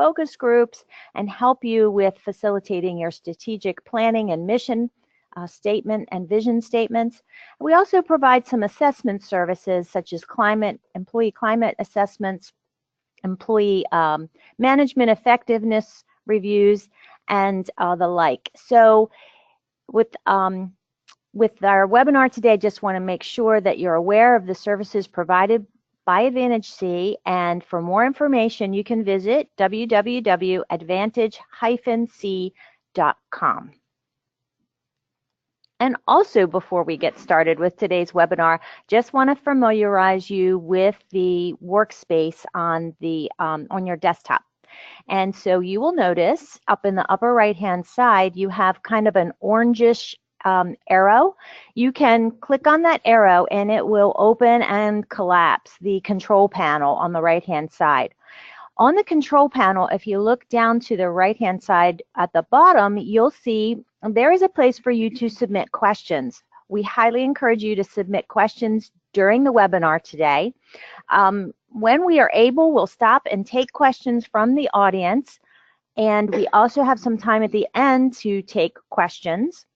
focus groups and help you with facilitating your strategic planning and mission statement and vision statements. We also provide some assessment services such as employee climate assessments, employee management effectiveness reviews, and the like. So with our webinar today, I just want to make sure that you're aware of the services provided by AdvantageC, and for more information, you can visit www.advantage-c.com. And also, before we get started with today's webinar, just want to familiarize you with the workspace on your desktop. And so you will notice up in the upper right-hand side, you have kind of an orangish arrow. You can click on that arrow and it will open and collapse the control panel on the right-hand side. On the control panel, if you look down to the right-hand side at the bottom, you'll see there is a place for you to submit questions. We highly encourage you to submit questions during the webinar today. When we are able, we'll stop and take questions from the audience, and we also have some time at the end to take questions.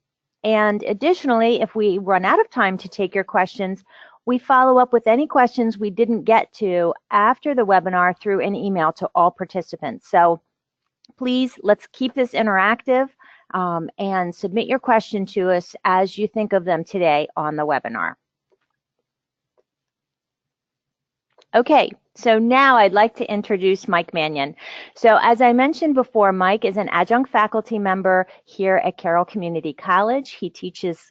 And additionally, if we run out of time to take your questions, we follow up with any questions we didn't get to after the webinar through an email to all participants. So please, let's keep this interactive and submit your question to us as you think of them today on the webinar. Okay, so now I'd like to introduce Mike Manion. So as I mentioned before, Mike is an adjunct faculty member here at Carroll Community College. He teaches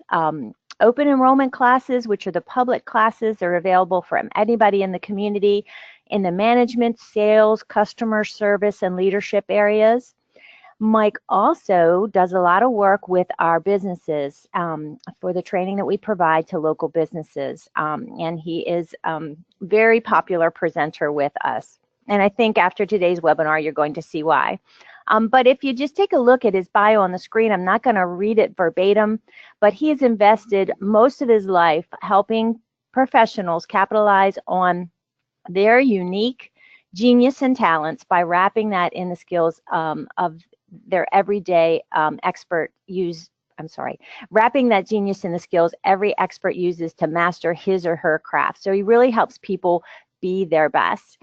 open enrollment classes, which are the public classes. They're available for anybody in the community in the management, sales, customer service, and leadership areas. Mike also does a lot of work with our businesses for the training that we provide to local businesses. And he is a very popular presenter with us. And I think after today's webinar, you're going to see why. But if you just take a look at his bio on the screen, I'm not going to read it verbatim, but he has invested most of his life helping professionals capitalize on their unique genius and talents by wrapping that in the skills of their everyday wrapping that genius in the skills every expert uses to master his or her craft. So he really helps people be their best.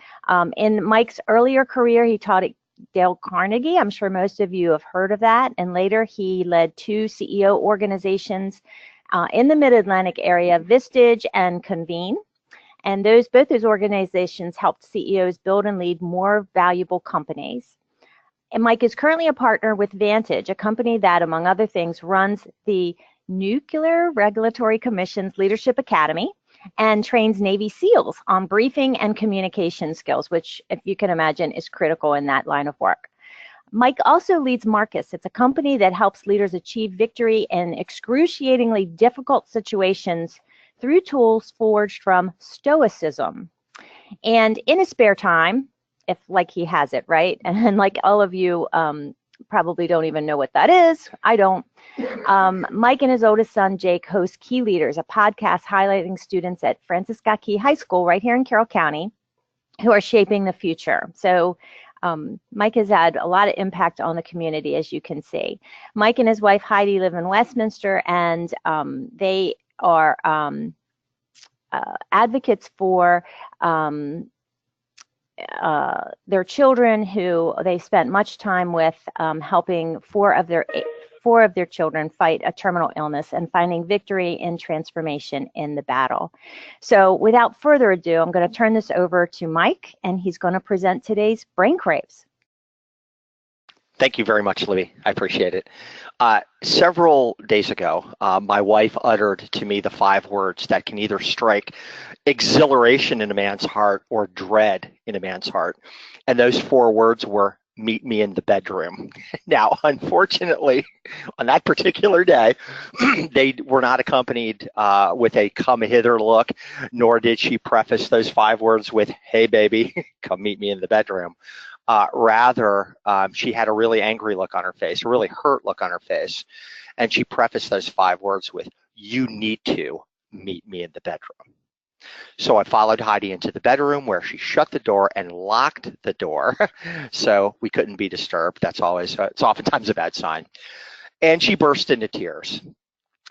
In Mike's earlier career, he taught at Dale Carnegie. I'm sure most of you have heard of that. And later he led 2 CEO organizations in the Mid-Atlantic area, Vistage and Convene. And both those organizations helped CEOs build and lead more valuable companies. And Mike is currently a partner with Vantage, a company that, among other things, runs the Nuclear Regulatory Commission's Leadership Academy and trains Navy SEALs on briefing and communication skills, which, if you can imagine, is critical in that line of work. Mike also leads Marcus. It's a company that helps leaders achieve victory in excruciatingly difficult situations through tools forged from Stoicism. And in his spare time, if like he has it, right? And like all of you probably don't even know what that is. I don't. Mike and his oldest son, Jake, host Key Leaders, a podcast highlighting students at Francis Scott Key High School right here in Carroll County who are shaping the future. So Mike has had a lot of impact on the community, as you can see. Mike and his wife, Heidi, live in Westminster, and they are advocates for their children, who they spent much time with, helping four of their children fight a terminal illness and finding victory and transformation in the battle. So without further ado, I'm going to turn this over to Mike, and he's going to present today's Brain Craves. Thank you very much, Libby. I appreciate it. Several days ago, my wife uttered to me the 5 words that can either strike exhilaration in a man's heart or dread in a man's heart. And those 4 words were, meet me in the bedroom. Now, unfortunately, on that particular day, they were not accompanied with a come hither look, nor did she preface those 5 words with, hey, baby, come meet me in the bedroom. Rather, she had a really angry look on her face, a really hurt look on her face. And she prefaced those 5 words with, you need to meet me in the bedroom. So I followed Heidi into the bedroom where she shut the door and locked the door so we couldn't be disturbed. That's always, it's oftentimes a bad sign. And she burst into tears.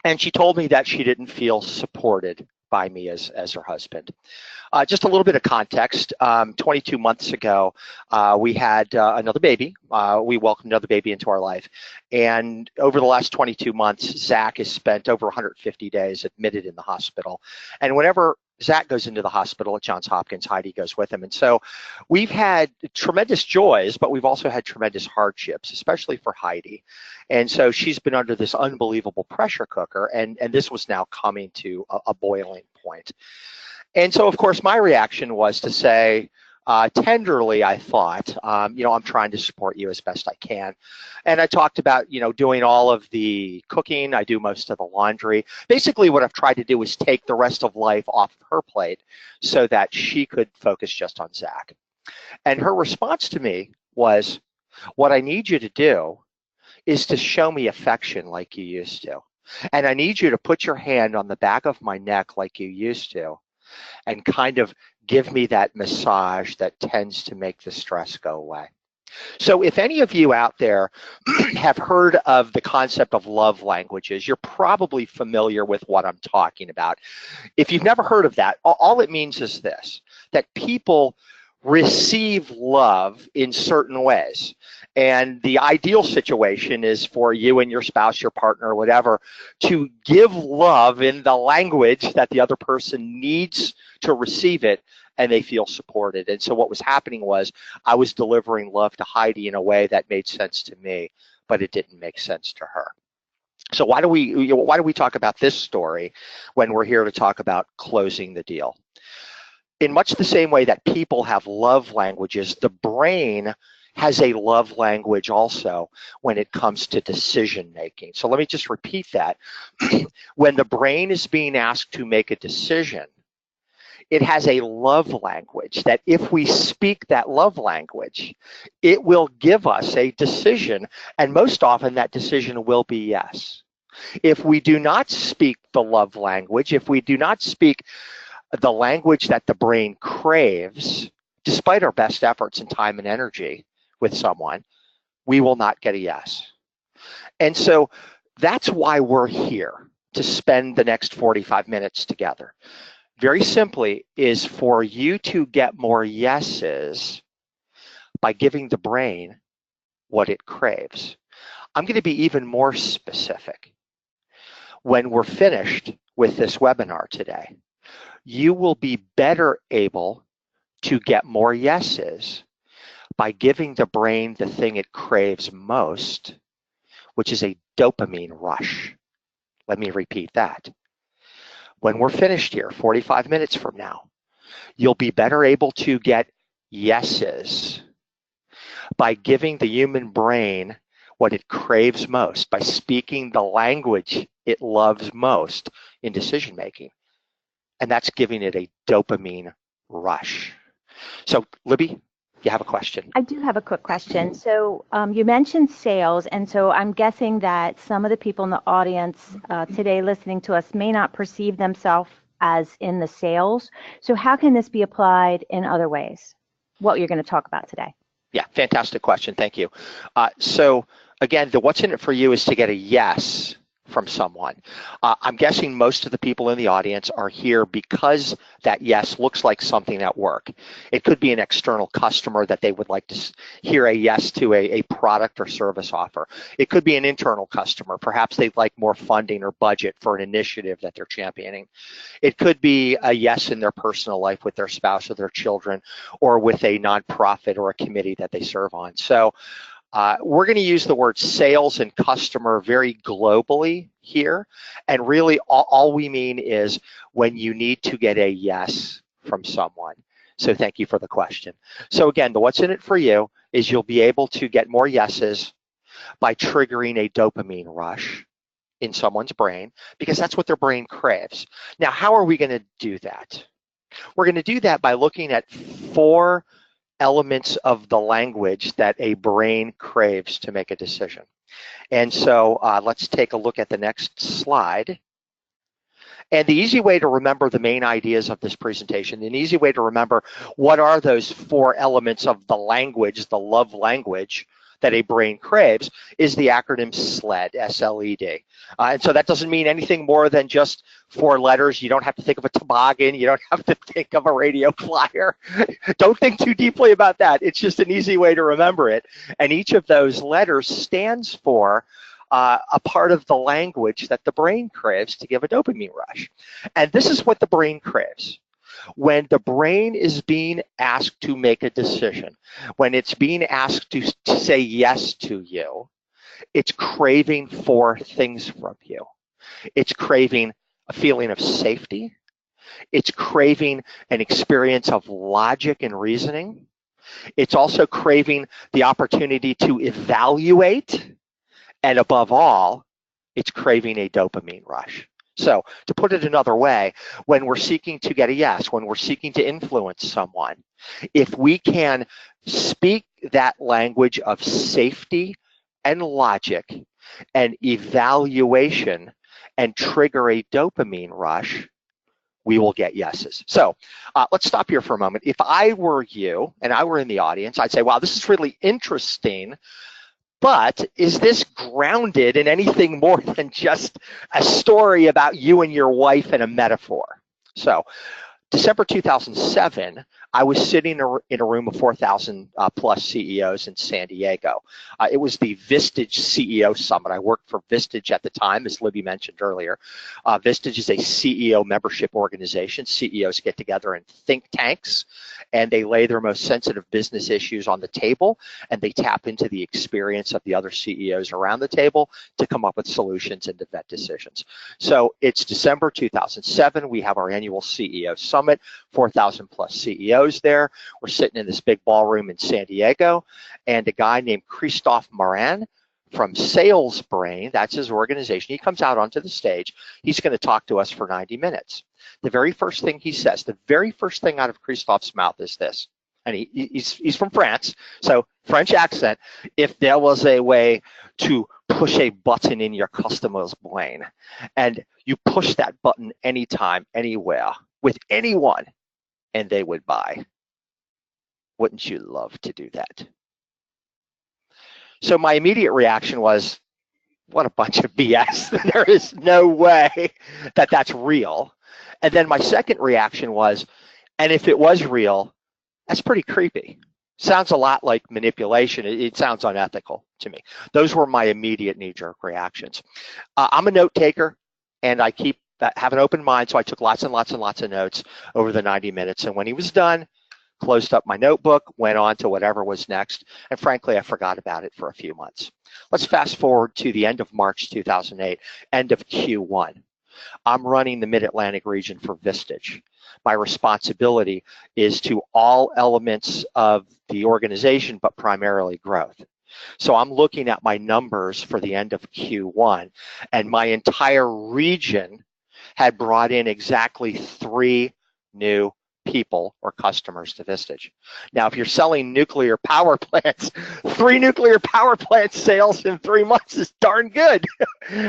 And she told me that she didn't feel supported by me as her husband. Just a little bit of context. 22 months ago, we had another baby. We welcomed another baby into our life. And over the last 22 months, Zach has spent over 150 days admitted in the hospital. And whenever Zach goes into the hospital at Johns Hopkins, Heidi goes with him. And so we've had tremendous joys, but we've also had tremendous hardships, especially for Heidi. And so she's been under this unbelievable pressure cooker, and this was now coming to a boiling point. And so, of course, my reaction was to say, tenderly, I thought, I'm trying to support you as best I can. And I talked about, doing all of the cooking. I do most of the laundry. Basically, what I've tried to do is take the rest of life off of her plate so that she could focus just on Zach. And her response to me was, what I need you to do is to show me affection like you used to. And I need you to put your hand on the back of my neck like you used to, and kind of give me that massage that tends to make the stress go away. So if any of you out there have heard of the concept of love languages, you're probably familiar with what I'm talking about. If you've never heard of that, all it means is this, that people receive love in certain ways. And the ideal situation is for you and your spouse, your partner, or whatever, to give love in the language that the other person needs to receive it, and they feel supported. And so what was happening was I was delivering love to Heidi in a way that made sense to me, but it didn't make sense to her. So why do we talk about this story when we're here to talk about closing the deal? In much the same way that people have love languages, the brain has a love language also when it comes to decision making. So let me just repeat that. When the brain is being asked to make a decision, it has a love language that if we speak that love language, it will give us a decision, and most often that decision will be yes. If we do not speak the love language, if we do not speak the language that the brain craves, despite our best efforts and time and energy with someone, we will not get a yes. And so that's why we're here, to spend the next 45 minutes together. Very simply, is for you to get more yeses by giving the brain what it craves. I'm going to be even more specific. When we're finished with this webinar today, you will be better able to get more yeses by giving the brain the thing it craves most, which is a dopamine rush. Let me repeat that. When we're finished here, 45 minutes from now, you'll be better able to get yeses by giving the human brain what it craves most, by speaking the language it loves most in decision making. And that's giving it a dopamine rush. So, Libby, you have a question? I do have a quick question. So you mentioned sales, and so I'm guessing that some of the people in the audience today listening to us may not perceive themselves as in the sales. So how can this be applied in other ways? What you're going to talk about today? Yeah, fantastic question. Thank you. So again, the what's in it for you is to get a yes from someone. I'm guessing most of the people in the audience are here because that yes looks like something at work. It could be an external customer that they would like to hear a yes to a product or service offer. It could be an internal customer. Perhaps they'd like more funding or budget for an initiative that they're championing. It could be a yes in their personal life with their spouse or their children, or with a nonprofit or a committee that they serve on. So we're going to use the word sales and customer very globally here, and really all we mean is when you need to get a yes from someone. So thank you for the question. So again, the what's in it for you is you'll be able to get more yeses by triggering a dopamine rush in someone's brain, because that's what their brain craves. Now, how are we going to do that? We're going to do that by looking at 4 elements of the language that a brain craves to make a decision. And so let's take a look at the next slide. And the easy way to remember the main ideas of this presentation, an easy way to remember what are those 4 elements of the language, the love language that a brain craves, is the acronym SLED, S-L-E-D. And so that doesn't mean anything more than just 4 letters. You don't have to think of a toboggan. You don't have to think of a radio flyer. Don't think too deeply about that. It's just an easy way to remember it. And each of those letters stands for a part of the language that the brain craves to give a dopamine rush. And this is what the brain craves. When the brain is being asked to make a decision, when it's being asked to say yes to you, it's craving 4 things from you. It's craving a feeling of safety. It's craving an experience of logic and reasoning. It's also craving the opportunity to evaluate. And above all, it's craving a dopamine rush. So to put it another way, when we're seeking to get a yes, when we're seeking to influence someone, if we can speak that language of safety and logic and evaluation and trigger a dopamine rush, we will get yeses. So let's stop here for a moment. If I were you and I were in the audience, I'd say, wow, this is really interesting. But is this grounded in anything more than just a story about you and your wife and a metaphor? So December 2007, I was sitting in a room of 4,000 plus CEOs in San Diego. It was the Vistage CEO Summit. I worked for Vistage at the time, as Libby mentioned earlier. Vistage is a CEO membership organization. CEOs get together in think tanks, and they lay their most sensitive business issues on the table, and they tap into the experience of the other CEOs around the table to come up with solutions and to vet decisions. So it's December 2007. We have our annual CEO Summit, 4,000 plus CEOs there. We're sitting in this big ballroom in San Diego, and a guy named Christophe Morin from Sales Brain, that's his organization, he comes out onto the stage. He's going to talk to us for 90 minutes. The very first thing he says, the very first thing out of Christophe's mouth is this, and he's from France, so French accent: if there was a way to push a button in your customer's brain, and you push that button anytime, anywhere, with anyone, and they would buy, wouldn't you love to do that? So my immediate reaction was, what a bunch of BS. There is no way that that's real. And then my second reaction was, and if it was real, that's pretty creepy. Sounds a lot like manipulation. It sounds unethical to me. Those were my immediate knee-jerk reactions. I'm a note taker, and I have an open mind, so I took lots and lots and lots of notes over the 90 minutes. And when he was done, closed up my notebook, went on to whatever was next, and frankly, I forgot about it for a few months. Let's fast forward to the end of March 2008, end of Q1. I'm running the Mid-Atlantic region for Vistage. My responsibility is to all elements of the organization, but primarily growth. So I'm looking at my numbers for the end of Q1, and my entire region had brought in exactly 3 new people or customers to Vistage. Now, if you're selling nuclear power plants, 3 nuclear power plant sales in 3 months is darn good.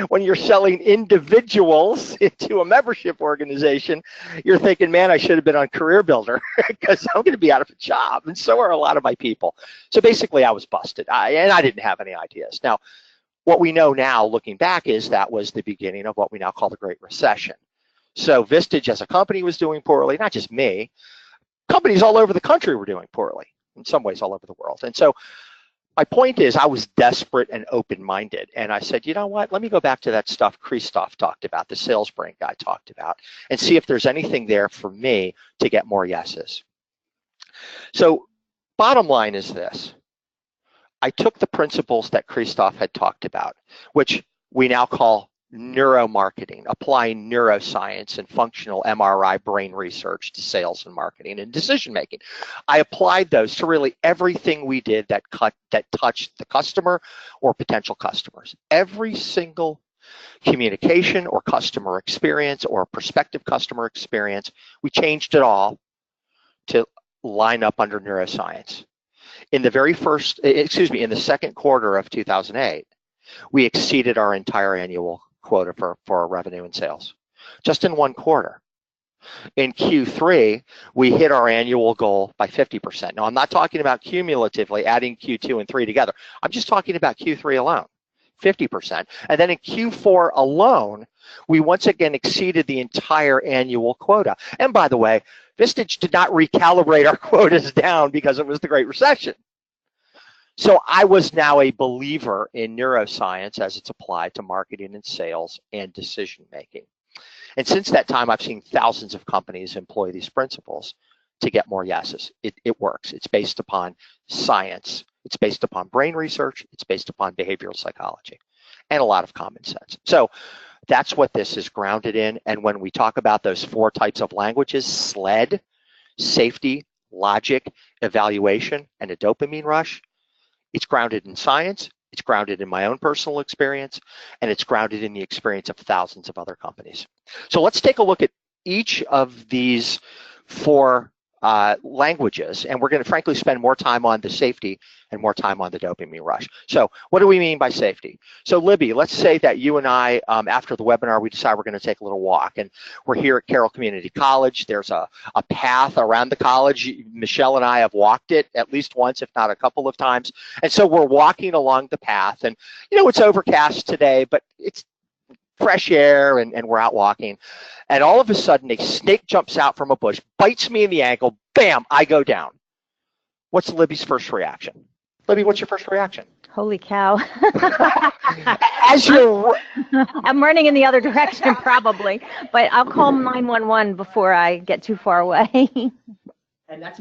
When you're selling individuals into a membership organization, you're thinking, man, I should have been on Career Builder because I'm going to be out of a job, and so are a lot of my people. So basically, I was busted, and I didn't have any ideas. Now, what we know now, looking back, is that was the beginning of what we now call the Great Recession. So Vistage as a company was doing poorly, not just me. Companies all over the country were doing poorly, in some ways all over the world. And so my point is, I was desperate and open-minded. And I said, you know what, let me go back to that stuff Christophe talked about, the Sales Brain guy talked about, and see if there's anything there for me to get more yeses. So bottom line is this. I took the principles that Christophe had talked about, which we now call neuromarketing, applying neuroscience and functional MRI brain research to sales and marketing and decision making. I applied those to really everything we did that touched the customer or potential customers. Every single communication or customer experience or prospective customer experience, we changed it all to line up under neuroscience. In the second quarter of 2008, we exceeded our entire annual quota for our revenue and sales. just in one quarter. In Q3, we hit our annual goal by 50%. Now, I'm not talking about cumulatively adding Q2 and 3 together. I'm just talking about Q3 alone, 50%. And then in Q4 alone, we once again exceeded the entire annual quota. And by the way, Vistage did not recalibrate our quotas down because it was the Great Recession. So I was now a believer in neuroscience as it's applied to marketing and sales and decision making. And since that time, I've seen thousands of companies employ these principles to get more yeses. It works. It's based upon science. It's based upon brain research. It's based upon behavioral psychology and a lot of common sense. So that's what this is grounded in. And when we talk about those 4 types of languages, SLED, safety, logic, evaluation, and a dopamine rush, it's grounded in science. It's grounded in my own personal experience, and it's grounded in the experience of thousands of other companies. So let's take a look at each of these 4 languages, and we're going to frankly spend more time on the safety and more time on the dopamine rush. So what do we mean by safety? So Libby, let's say that you and I, after the webinar, we decide we're going to take a little walk, and we're here at Carroll Community College. There's a path around the college. Michelle and I have walked it at least once, if not a couple of times, and so we're walking along the path, and it's overcast today, but it's fresh air, and we're out walking, and all of a sudden a snake jumps out from a bush, bites me in the ankle, bam, I go down. What's Libby's first reaction? Libby, what's your first reaction? Holy cow. As you're... I'm running in the other direction probably, but I'll call 911 before I get too far away. And that's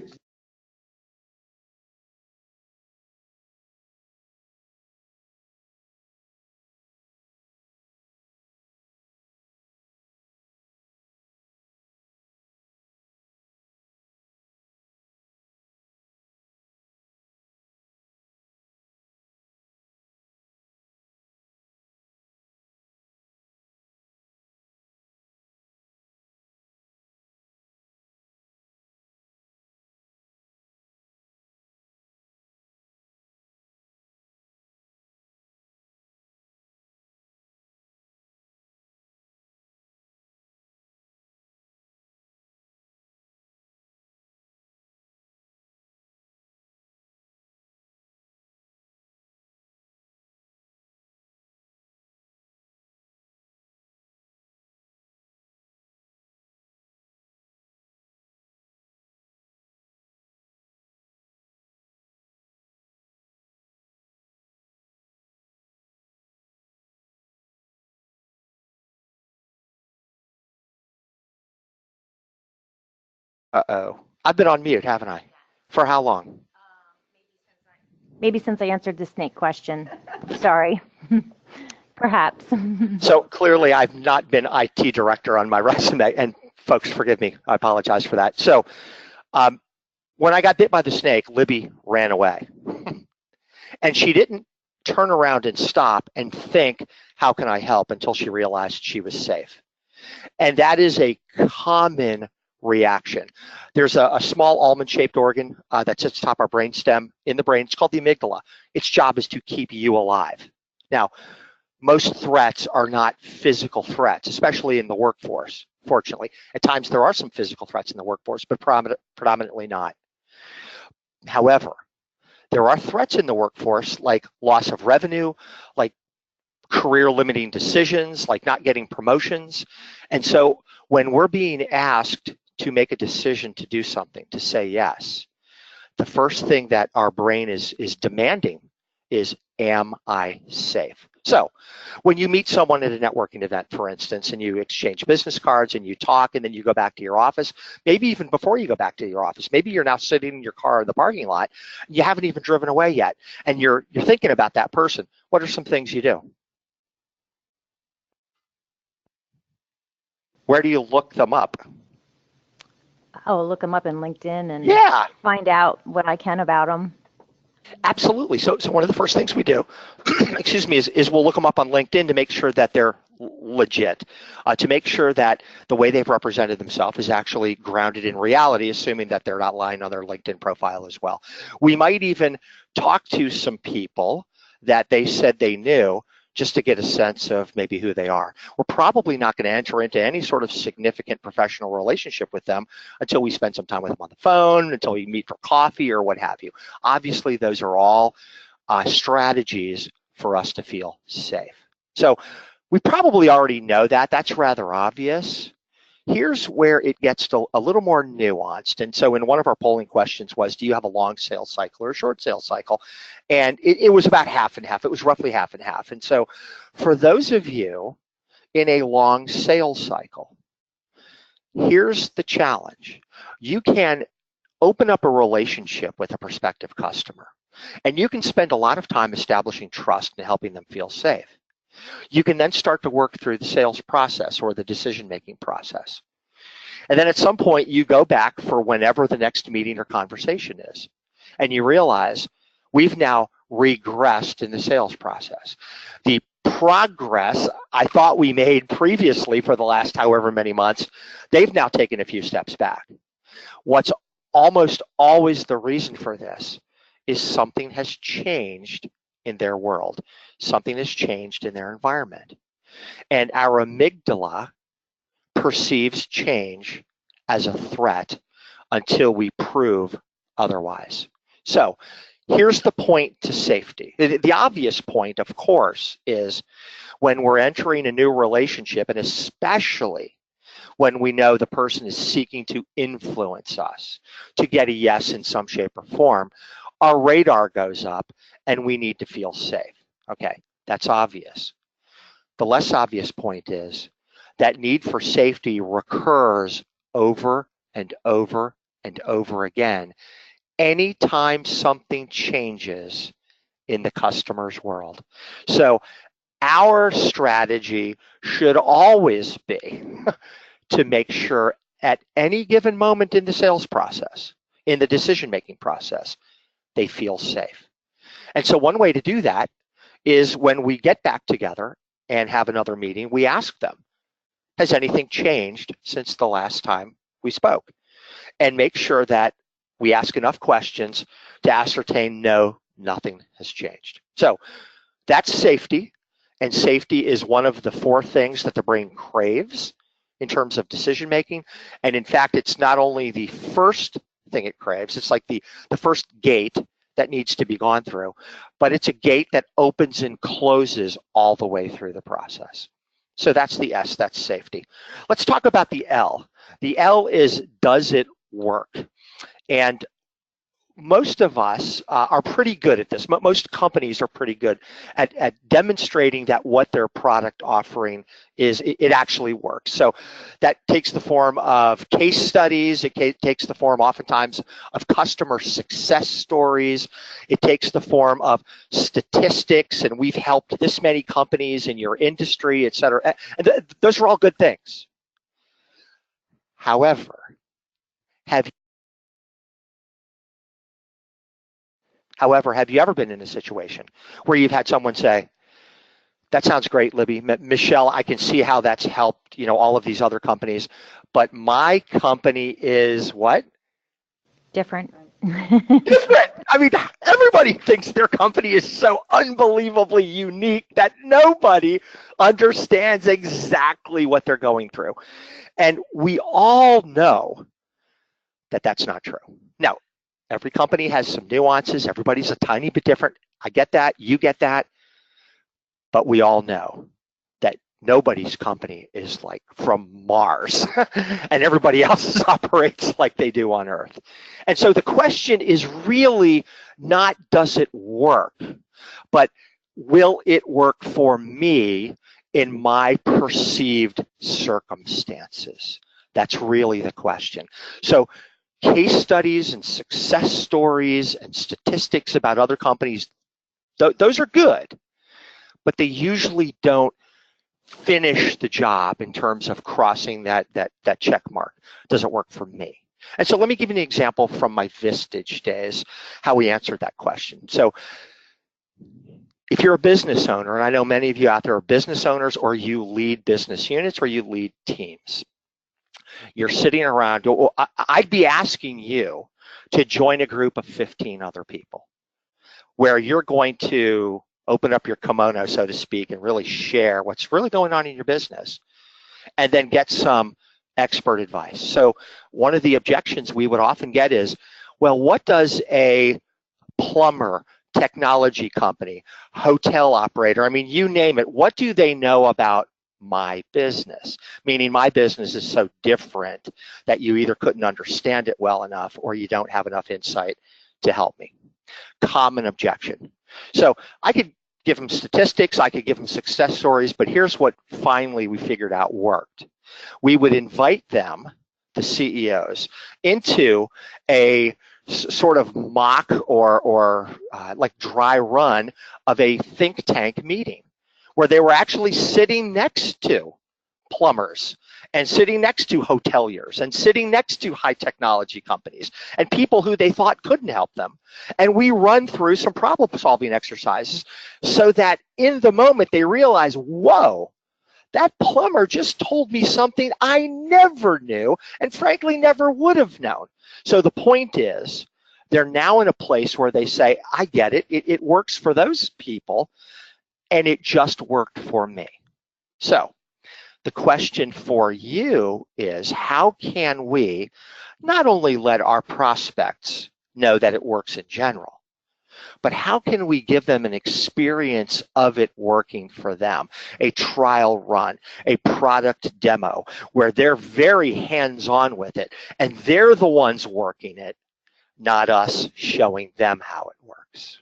uh-oh. I've been on mute, haven't I? For how long? Maybe since I answered the snake question. Sorry. Perhaps. So clearly I've not been IT director on my resume, and folks, forgive me, I apologize for that. So when I got bit by the snake, Libby ran away. And she didn't turn around and stop and think, how can I help, until she realized she was safe. And that is a common reaction. There's a small almond-shaped organ that sits atop our brainstem in the brain. It's called the amygdala. Its job is to keep you alive. Now, most threats are not physical threats, especially in the workforce, fortunately. At times there are some physical threats in the workforce, but predominantly not. However, there are threats in the workforce like loss of revenue, like career-limiting decisions, like not getting promotions. And so when we're being asked to make a decision to do something, to say yes, the first thing that our brain is demanding is, am I safe? So when you meet someone at a networking event, for instance, and you exchange business cards and you talk and then you go back to your office, maybe even before you go back to your office, maybe you're now sitting in your car in the parking lot, you haven't even driven away yet, and you're thinking about that person. What are some things you do? Where do you look them up? Oh, look them up in LinkedIn and find out what I can about them. Absolutely. So one of the first things we do, excuse me, is we'll look them up on LinkedIn to make sure that they're legit, to make sure that the way they've represented themselves is actually grounded in reality, assuming that they're not lying on their LinkedIn profile as well. We might even talk to some people that they said they knew just to get a sense of maybe who they are. We're probably not going to enter into any sort of significant professional relationship with them until we spend some time with them on the phone, until we meet for coffee or what have you. Obviously, those are all strategies for us to feel safe. So we probably already know that. That's rather obvious. Here's where it gets to a little more nuanced. And so in one of our polling questions was, do you have a long sales cycle or a short sales cycle? And it was about half and half. It was roughly half and half. And so for those of you in a long sales cycle, here's the challenge. You can open up a relationship with a prospective customer, and you can spend a lot of time establishing trust and helping them feel safe. You can then start to work through the sales process or the decision-making process. And then at some point, you go back for whenever the next meeting or conversation is, and you realize we've now regressed in the sales process. The progress I thought we made previously for the last however many months, they've now taken a few steps back. What's almost always the reason for this is something has changed in their world. Something has changed in their environment. And our amygdala perceives change as a threat until we prove otherwise. So here's the point to safety. The obvious point, of course, is when we're entering a new relationship, and especially when we know the person is seeking to influence us to get a yes in some shape or form, our radar goes up and we need to feel safe. Okay, that's obvious. The less obvious point is that need for safety recurs over and over and over again anytime something changes in the customer's world. So our strategy should always be to make sure at any given moment in the sales process, in the decision-making process, they feel safe. And so one way to do that is when we get back together and have another meeting, we ask them, has anything changed since the last time we spoke? And make sure that we ask enough questions to ascertain, no, nothing has changed. So that's safety. And safety is one of the 4 things that the brain craves in terms of decision making. And in fact, it's not only the first thing it craves, it's like the first gate that needs to be gone through, but it's a gate that opens and closes all the way through the process. So that's the S, that's safety. Let's talk about the L. The L is, does it work? And most of us are pretty good at this. Most companies are pretty good at demonstrating that what their product offering is, it actually works. So that takes the form of case studies. It takes the form oftentimes of customer success stories. It takes the form of statistics, and we've helped this many companies in your industry, et cetera. And those are all good things. However, have you ever been in a situation where you've had someone say, that sounds great, Libby. Michelle, I can see how that's helped, all of these other companies, but my company is what? Different. Different. I mean, everybody thinks their company is so unbelievably unique that nobody understands exactly what they're going through. And we all know that that's not true. Now, every company has some nuances. Everybody's a tiny bit different. I get that. You get that. But we all know that nobody's company is like from Mars and everybody else operates like they do on Earth. And so the question is really not, does it work, but will it work for me in my perceived circumstances? That's really the question. So case studies and success stories and statistics about other companies, those are good, but they usually don't finish the job in terms of crossing that check mark. Does it work for me? And so let me give you an example from my Vistage days, how we answered that question. So if you're a business owner, and I know many of you out there are business owners, or you lead business units, or you lead teams, you're sitting around, I'd be asking you to join a group of 15 other people where you're going to Open up your kimono, so to speak, and really share what's really going on in your business, and then get some expert advice. So one of the objections we would often get is, well, what does a plumber, technology company, hotel operator, I mean, you name it, what do they know about my business? Meaning my business is so different that you either couldn't understand it well enough or you don't have enough insight to help me. Common objection. So I could give them statistics, I could give them success stories, but here's what finally we figured out worked. We would invite them, the CEOs, into a sort of mock or like dry run of a think tank meeting where they were actually sitting next to plumbers and sitting next to hoteliers and sitting next to high technology companies and people who they thought couldn't help them. And we run through some problem solving exercises so that in the moment they realize, whoa, that plumber just told me something I never knew and frankly never would have known. So the point is, they're now in a place where they say, I get it, it works for those people, and it just worked for me. So the question for you is, how can we not only let our prospects know that it works in general, but how can we give them an experience of it working for them, a trial run, a product demo, where they're very hands-on with it, and they're the ones working it, not us showing them how it works.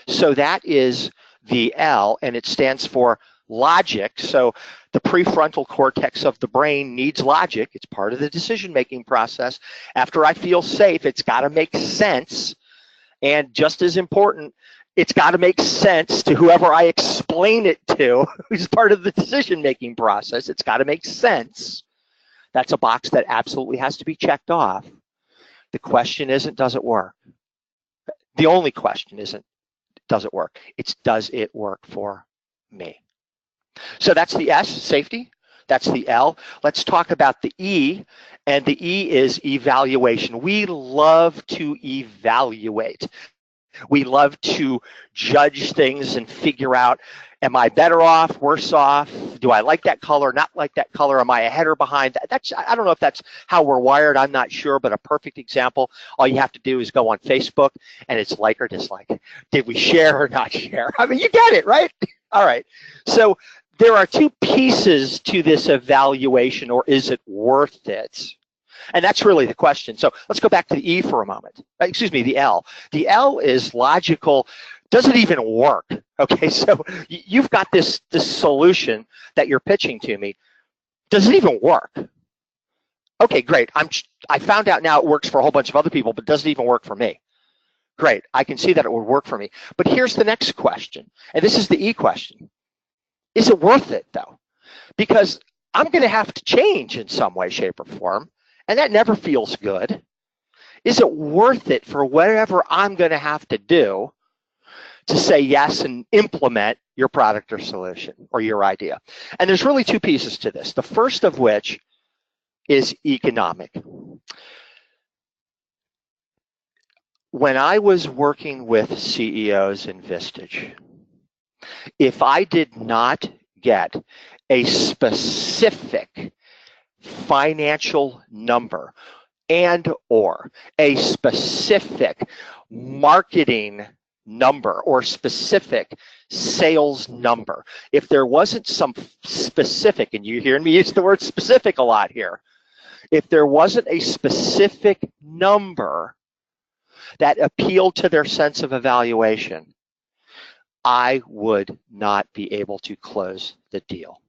So that is the L, and it stands for logic. So the prefrontal cortex of the brain needs logic. It's part of the decision-making process. After I feel safe, it's got to make sense. And just as important, it's got to make sense to whoever I explain it to, who's part of the decision-making process. It's got to make sense. That's a box that absolutely has to be checked off. The question isn't, does it work? The only question isn't, does it work? It's, does it work for me? So that's the S, safety. That's the L. Let's talk about the E, and the E is evaluation. We love to evaluate. We love to judge things and figure out, am I better off, worse off? Do I like that color, not like that color? Am I ahead or behind? I don't know if that's how we're wired. I'm not sure, but a perfect example, all you have to do is go on Facebook, and it's like or dislike. Did we share or not share? I mean, you get it, right? All right. So there are two pieces to this evaluation, or is it worth it? And that's really the question. So let's go back to the E for a moment. Excuse me, the L. The L is logical. Does it even work? Okay, so you've got this solution that you're pitching to me. Does it even work? Okay, great. I found out now it works for a whole bunch of other people, but does it even work for me? Great, I can see that it would work for me. But here's the next question, and this is the E question. Is it worth it, though? Because I'm going to have to change in some way, shape, or form, and that never feels good. Is it worth it for whatever I'm going to have to do to say yes and implement your product or solution or your idea? And there's really two pieces to this. The first of which is economic. When I was working with CEOs in Vistage, if I did not get a specific financial number and or a specific marketing number or specific sales number, if there wasn't some specific, and you hear me use the word specific a lot here, if there wasn't a specific number that appealed to their sense of evaluation, I would not be able to close the deal.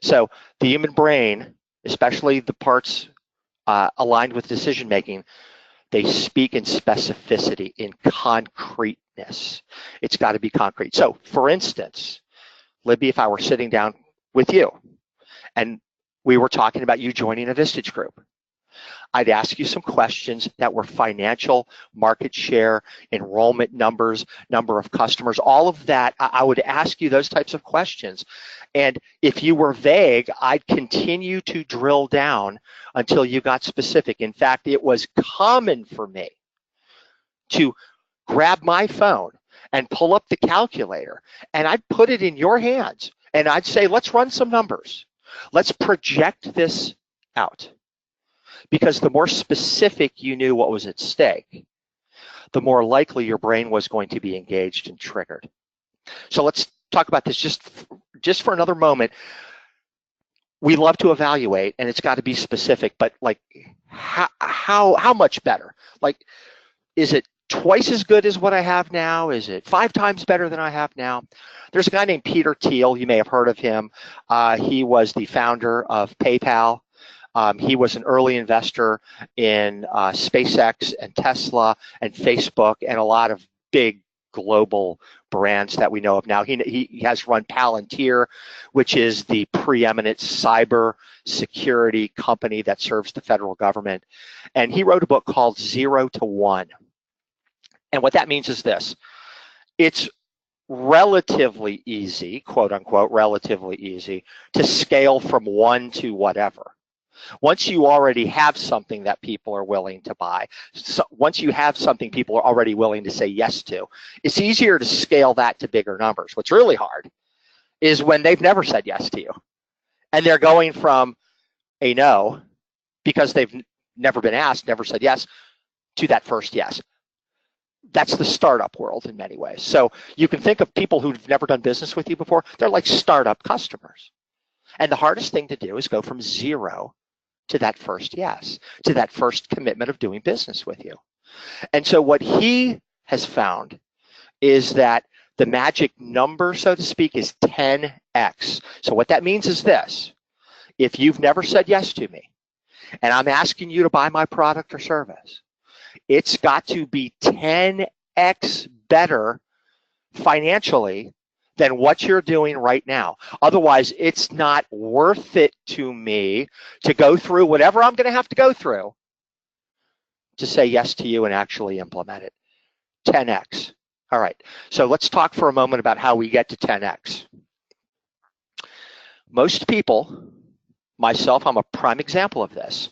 So the human brain, especially the parts aligned with decision making, they speak in specificity, in concreteness. It's got to be concrete. So for instance, Libby, if I were sitting down with you and we were talking about you joining a Vistage group, I'd ask you some questions that were financial, market share, enrollment numbers, number of customers, all of that. I would ask you those types of questions. And if you were vague, I'd continue to drill down until you got specific. In fact, it was common for me to grab my phone and pull up the calculator, and I'd put it in your hands, and I'd say, let's run some numbers. Let's project this out. Because the more specific you knew what was at stake, the more likely your brain was going to be engaged and triggered. So let's talk about this just for another moment. We love to evaluate, and it's got to be specific, but like how much better? Like, is it twice as good as what I have now? Is it 5 times better than I have now? There's a guy named Peter Thiel. You may have heard of him. He was the founder of PayPal. He was an early investor in SpaceX and Tesla and Facebook and a lot of big global brands that we know of now. He has run Palantir, which is the preeminent cyber security company that serves the federal government. And he wrote a book called 0 to 1. And what that means is this: it's relatively easy, quote unquote, relatively easy to scale from 1 to whatever. Once you already have something that people are willing to buy, once you have something people are already willing to say yes to, it's easier to scale that to bigger numbers. What's really hard is when they've never said yes to you, and they're going from a no, because they've never been asked, never said yes, to that first yes. That's the startup world in many ways. So you can think of people who've never done business with you before. They're like startup customers. And the hardest thing to do is go from 0 to that first yes, to that first commitment of doing business with you. And so what he has found is that the magic number, so to speak, is 10x. So what that means is this: if you've never said yes to me, and I'm asking you to buy my product or service, it's got to be 10x better financially than what you're doing right now. Otherwise, it's not worth it to me to go through whatever I'm going to have to go through to say yes to you and actually implement it. 10x. All right, so let's talk for a moment about how we get to 10x. Most people, myself, I'm a prime example of this.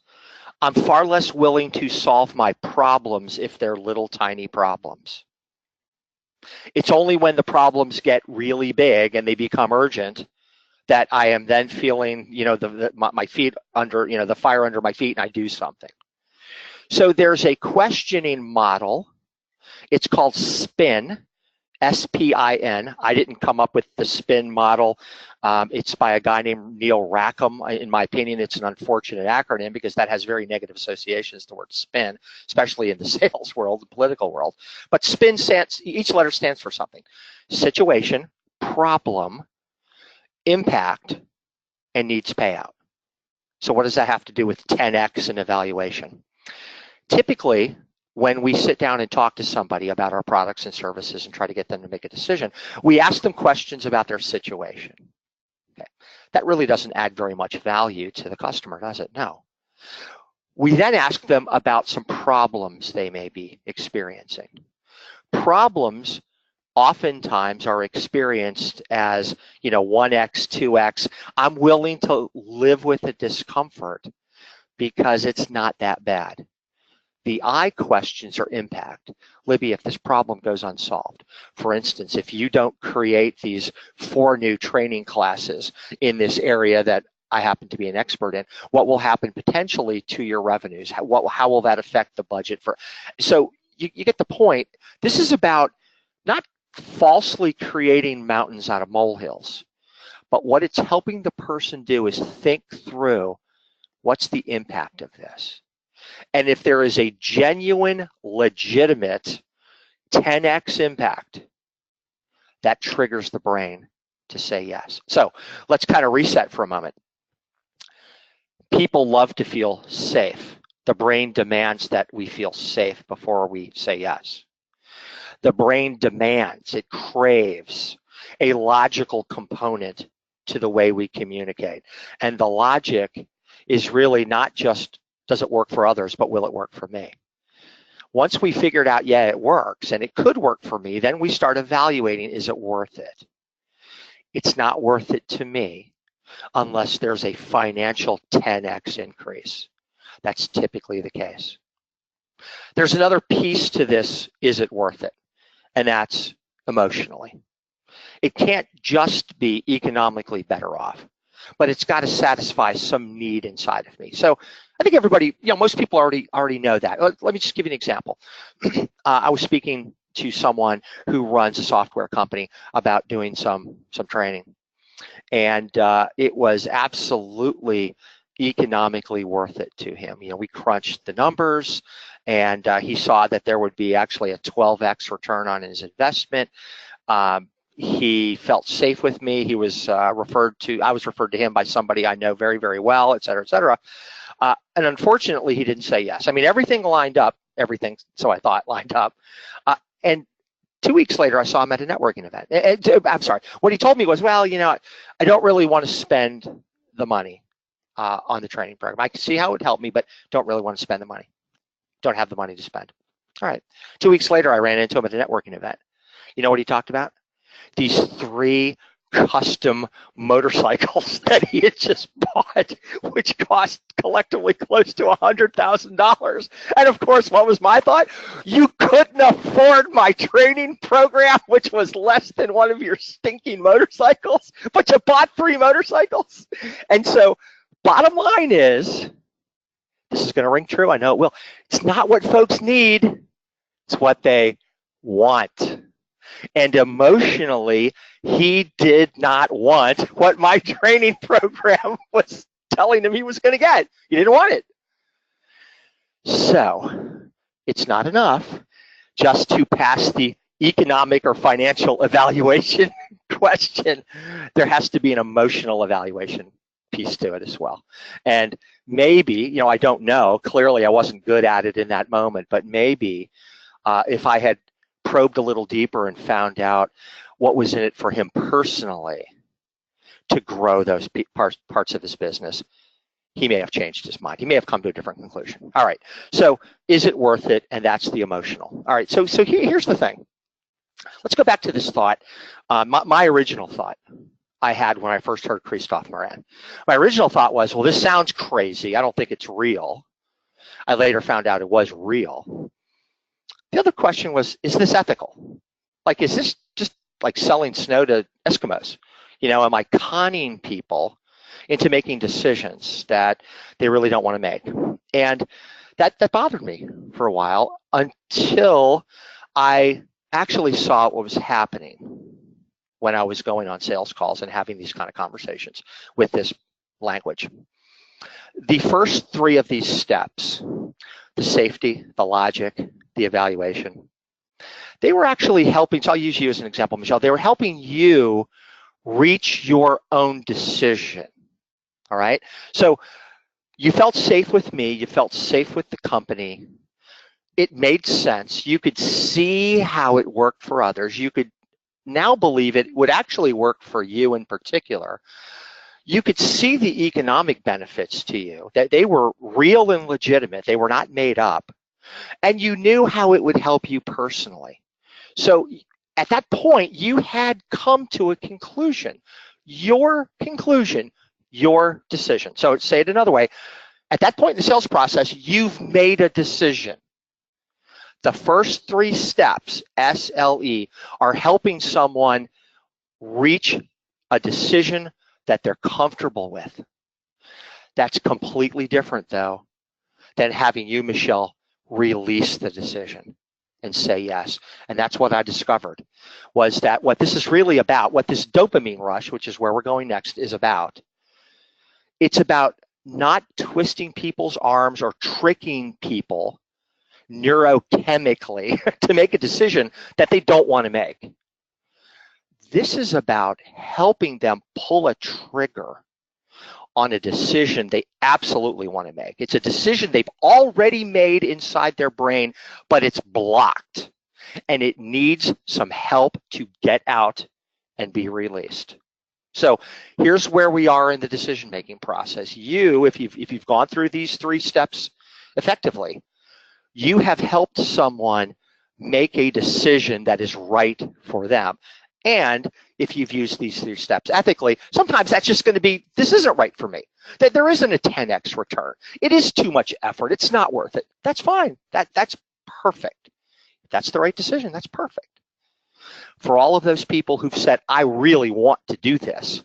I'm far less willing to solve my problems if they're little tiny problems. It's only when the problems get really big and they become urgent that I am then feeling, my feet under, the fire under my feet, and I do something. So there's a questioning model. It's called SPIN, S-P-I-N. I didn't come up with the SPIN model. It's by a guy named Neil Rackham. In my opinion, it's an unfortunate acronym because that has very negative associations to the word spin, especially in the sales world, the political world. But SPIN stands, each letter stands for something: situation, problem, impact, and needs payout. So what does that have to do with 10x in evaluation? Typically, when we sit down and talk to somebody about our products and services and try to get them to make a decision, we ask them questions about their situation. Okay. That really doesn't add very much value to the customer, does it? No. We then ask them about some problems they may be experiencing. Problems oftentimes are experienced as, 1x, 2x. I'm willing to live with the discomfort because it's not that bad. The I questions are impact. Libby, if this problem goes unsolved, for instance, if you don't create these 4 new training classes in this area that I happen to be an expert in, what will happen potentially to your revenues? How will that affect the budget for? So you get the point. This is about not falsely creating mountains out of molehills, but what it's helping the person do is think through what's the impact of this. And if there is a genuine, legitimate 10x impact, that triggers the brain to say yes. So let's kind of reset for a moment. People love to feel safe. The brain demands that we feel safe before we say yes. The brain demands, it craves a logical component to the way we communicate. And the logic is really not just, does it work for others, but will it work for me? Once we figured out, yeah, it works and it could work for me, then we start evaluating, is it worth it? It's not worth it to me unless there's a financial 10x increase. That's typically the case. There's another piece to this, is it worth it? And that's emotionally. It can't just be economically better off, but it's got to satisfy some need inside of me. So I think everybody, most people already know that. Let me just give you an example. I was speaking to someone who runs a software company about doing some training, and it was absolutely economically worth it to him. We crunched the numbers, and he saw that there would be actually a 12x return on his investment. He felt safe with me. He was I was referred to him by somebody I know very, very well, et cetera, et cetera. And unfortunately, he didn't say yes. I mean, everything lined up, so I thought, lined up. And 2 weeks later, I saw him at a networking event. I'm sorry. What he told me was, well, I don't really want to spend the money on the training program. I can see how it would help me, but don't really want to spend the money. Don't have the money to spend. All right. 2 weeks later, I ran into him at a networking event. You know what he talked about? These 3 custom motorcycles that he had just bought, which cost collectively close to $100,000. And of course, what was my thought? You couldn't afford my training program, which was less than one of your stinking motorcycles, but you bought 3 motorcycles. And so bottom line is, this is going to ring true, I know it will. It's not what folks need, it's what they want. And emotionally, he did not want what my training program was telling him he was going to get. He didn't want it. So it's not enough just to pass the economic or financial evaluation question. There has to be an emotional evaluation piece to it as well. And maybe, I don't know, clearly I wasn't good at it in that moment, but maybe if I had probed a little deeper and found out what was in it for him personally to grow those parts of his business, he may have changed his mind. He may have come to a different conclusion. All right, so is it worth it? And that's the emotional. All right, so here's the thing. Let's go back to this thought. My original thought I had when I first heard Christoph Moran. My original thought was, well, this sounds crazy. I don't think it's real. I later found out it was real. The other question was, is this ethical? Like, is this just like selling snow to Eskimos? Am I conning people into making decisions that they really don't want to make? And that bothered me for a while until I actually saw what was happening when I was going on sales calls and having these kind of conversations with this language. The first 3 of these steps, the safety, the logic, the evaluation, they were actually helping, so I'll use you as an example, Michelle, they were helping you reach your own decision, all right? So you felt safe with me, you felt safe with the company, it made sense, you could see how it worked for others, you could now believe it would actually work for you in particular. You could see the economic benefits to you, that they were real and legitimate, they were not made up. And you knew how it would help you personally. So at that point, you had come to a conclusion. Your conclusion, your decision. So say it another way. At that point in the sales process, you've made a decision. The first 3 steps, SLE, are helping someone reach a decision that they're comfortable with. That's completely different, though, than having you, Michelle, release the decision and say yes. And that's what I discovered, was that what this is really about, what this dopamine rush, which is where we're going next, is about, it's about not twisting people's arms or tricking people neurochemically to make a decision that they don't want to make. This is about helping them pull a trigger on a decision they absolutely want to make. It's a decision they've already made inside their brain, but it's blocked, and it needs some help to get out and be released. So here's where we are in the decision-making process. You, if you've gone through these 3 steps effectively, you have helped someone make a decision that is right for them. And if you've used these 3 steps ethically, sometimes that's just going to be, this isn't right for me. That there isn't a 10x return. It is too much effort. It's not worth it. That's fine. That's perfect. If that's the right decision, that's perfect. For all of those people who've said, I really want to do this,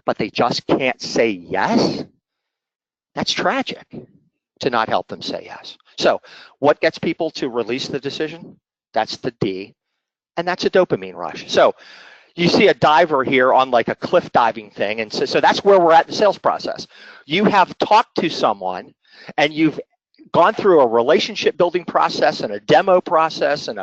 but they just can't say yes, that's tragic to not help them say yes. So what gets people to release the decision? That's the D, and that's a dopamine rush. So you see a diver here on like a cliff diving thing, and so that's where we're at in the sales process. You have talked to someone, and you've gone through a relationship building process and a demo process and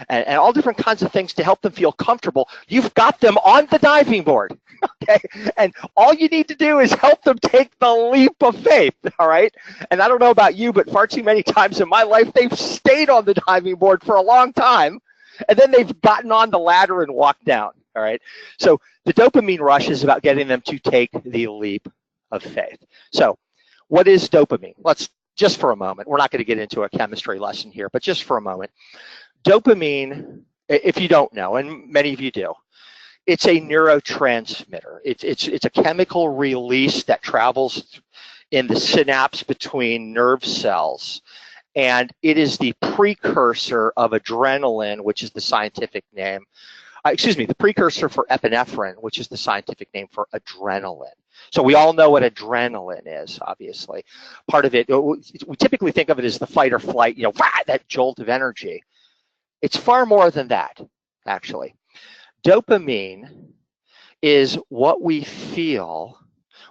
all different kinds of things to help them feel comfortable. You've got them on the diving board, okay? And all you need to do is help them take the leap of faith, all right? And I don't know about you, but far too many times in my life, they've stayed on the diving board for a long time, and then they've gotten on the ladder and walked down, all right? So the dopamine rush is about getting them to take the leap of faith. So what is dopamine? Let's just for a moment, we're not going to get into a chemistry lesson here, but just for a moment, dopamine, if you don't know, and many of you do, it's a neurotransmitter. It's a chemical release that travels in the synapse between nerve cells, and it is the precursor of adrenaline, which is the scientific name. The precursor for epinephrine, which is the scientific name for adrenaline. So we all know what adrenaline is, obviously. Part of it, we typically think of it as the fight or flight, that jolt of energy. It's far more than that, actually. Dopamine is what we feel,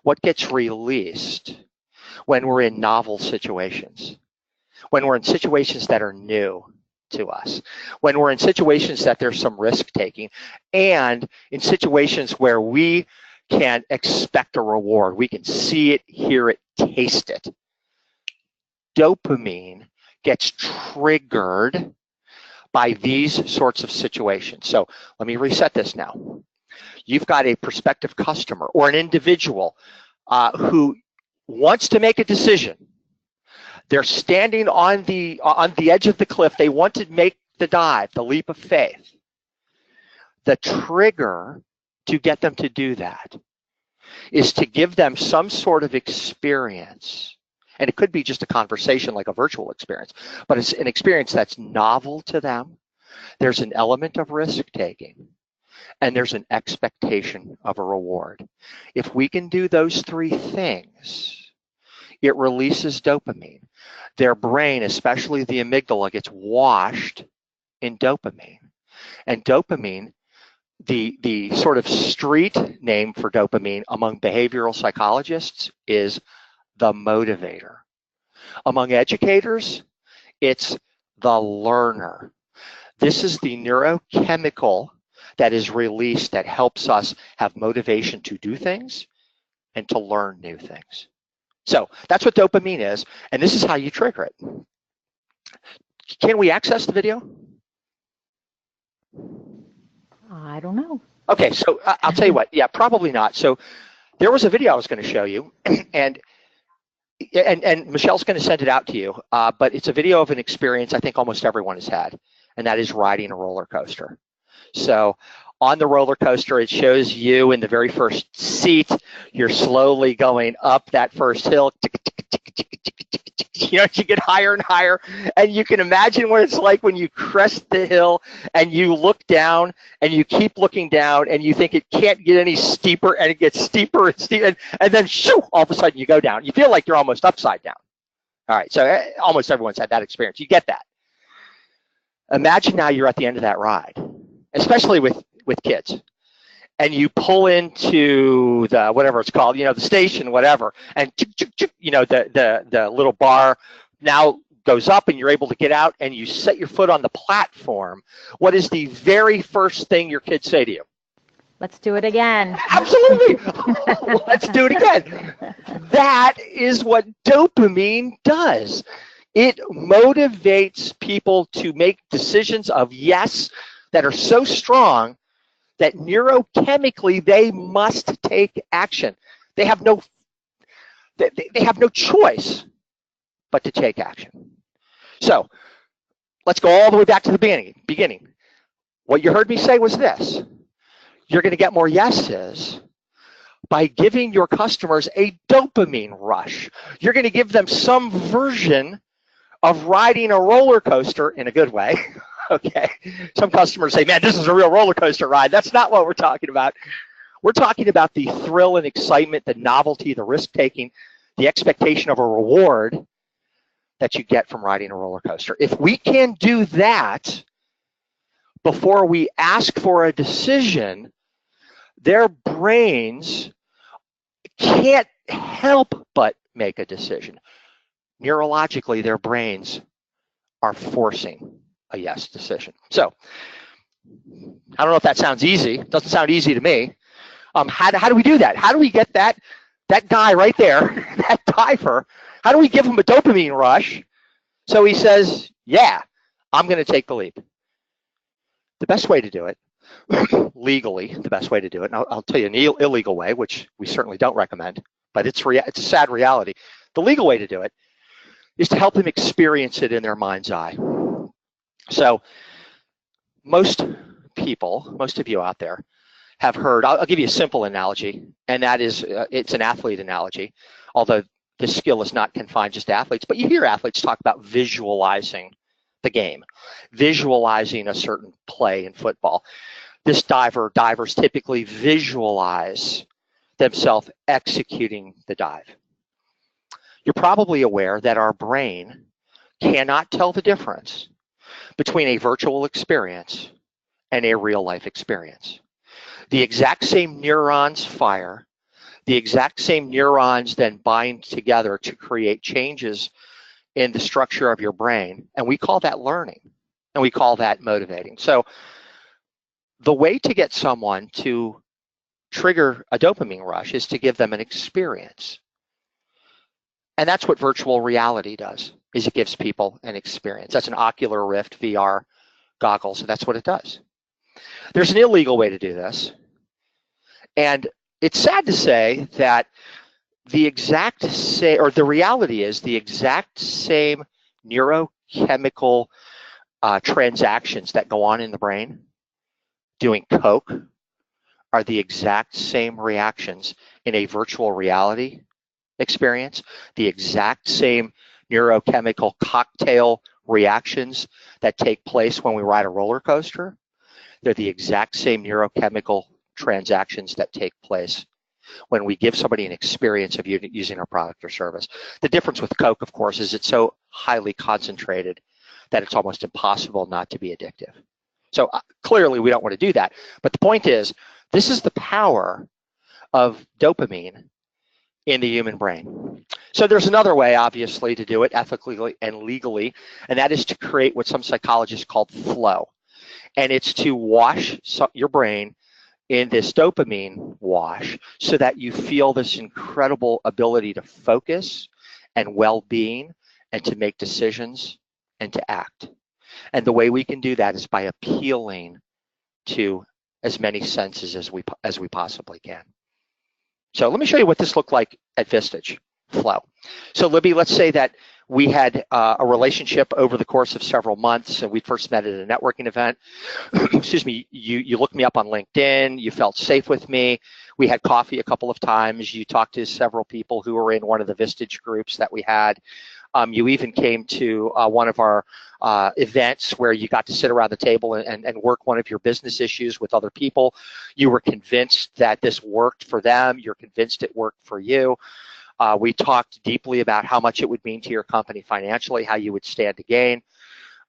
what gets released when we're in novel situations, when we're in situations that are new to us, when we're in situations that there's some risk taking, and in situations where we can expect a reward. We can see it, hear it, taste it. Dopamine gets triggered by these sorts of situations. So let me reset this now. You've got a prospective customer or an individual who wants to make a decision. They're standing on the edge of the cliff. They want to make the dive, the leap of faith. The trigger to get them to do that is to give them some sort of experience. And it could be just a conversation like a virtual experience, but it's an experience that's novel to them. There's an element of risk taking, and there's an expectation of a reward. If we can do those three things, it releases dopamine. Their brain, especially the amygdala, gets washed in dopamine. And dopamine, the sort of street name for dopamine among behavioral psychologists is the motivator. Among educators, it's the learner. This is the neurochemical that is released that helps us have motivation to do things and to learn new things. So that's what dopamine is, and this is how you trigger it. Can we access the video? I don't know. Okay, so I'll tell you what. Yeah, probably not. So there was a video I was going to show you, and Michelle's going to send it out to you, but it's a video of an experience I think almost everyone has had, and that is riding a roller coaster. So on the roller coaster, it shows you in the very first seat. You're slowly going up that first hill. You get higher and higher, and you can imagine what it's like when you crest the hill and you look down and you keep looking down and you think it can't get any steeper, and it gets steeper and steeper, and then shoo, all of a sudden you go down. You feel like you're almost upside down. All right, so almost everyone's had that experience. You get that. Imagine now you're at the end of that ride, especially with kids, and you pull into the whatever it's called, the station, whatever, and the little bar now goes up, and you're able to get out, and you set your foot on the platform. What is the very first thing your kids say to you? Let's do it again. Absolutely. Let's do it again. That is what dopamine does. It motivates people to make decisions of yes that are so strong that neurochemically they must take action. They have no choice but to take action. So let's go all the way back to the beginning. What you heard me say was this: you're going to get more yeses by giving your customers a dopamine rush. You're going to give them some version of riding a roller coaster in a good way Okay. Some customers say, man, this is a real roller coaster ride. That's not what we're talking about. We're talking about the thrill and excitement, the novelty, the risk-taking, the expectation of a reward that you get from riding a roller coaster. If we can do that before we ask for a decision, their brains can't help but make a decision. Neurologically, their brains are forcing a yes decision. So, I don't know if that sounds easy. It doesn't sound easy to me. How do we do that? How do we get that guy right there, that diver, how do we give him a dopamine rush so he says, yeah, I'm going to take the leap? The best way to do it, legally, the best way to do it, and I'll tell you an illegal way, which we certainly don't recommend, but it's a sad reality. The legal way to do it is to help them experience it in their mind's eye. So most people, most of you out there, have heard, I'll give you a simple analogy, and that is, it's an athlete analogy, although this skill is not confined just to athletes, but you hear athletes talk about visualizing the game, visualizing a certain play in football. This divers typically visualize themselves executing the dive. You're probably aware that our brain cannot tell the difference between a virtual experience and a real life experience. The exact same neurons fire, the exact same neurons then bind together to create changes in the structure of your brain, and we call that learning, and we call that motivating. So the way to get someone to trigger a dopamine rush is to give them an experience. And that's what virtual reality does, is it gives people an experience. That's an Ocular Rift VR goggles, and that's what it does. There's an illegal way to do this, and it's sad to say that the reality is the exact same neurochemical transactions that go on in the brain doing coke are the exact same reactions in a virtual reality experience, the exact same neurochemical cocktail reactions that take place when we ride a roller coaster. They're the exact same neurochemical transactions that take place when we give somebody an experience of using our product or service. The difference with Coke, of course, is it's so highly concentrated that it's almost impossible not to be addictive. So clearly we don't want to do that. But the point is, this is the power of dopamine in the human brain. So there's another way, obviously, to do it ethically and legally, and that is to create what some psychologists call flow. And it's to wash your brain in this dopamine wash so that you feel this incredible ability to focus and well-being and to make decisions and to act. And the way we can do that is by appealing to as many senses as we possibly can. So let me show you what this looked like at Vistage flow. So Libby, let's say that we had a relationship over the course of several months, and we first met at a networking event. Excuse me, you looked me up on LinkedIn, you felt safe with me, we had coffee a couple of times, you talked to several people who were in one of the Vistage groups that we had. You even came to one of our events where you got to sit around the table and work one of your business issues with other people. You were convinced that this worked for them. You're convinced it worked for you. We talked deeply about how much it would mean to your company financially, how you would stand to gain,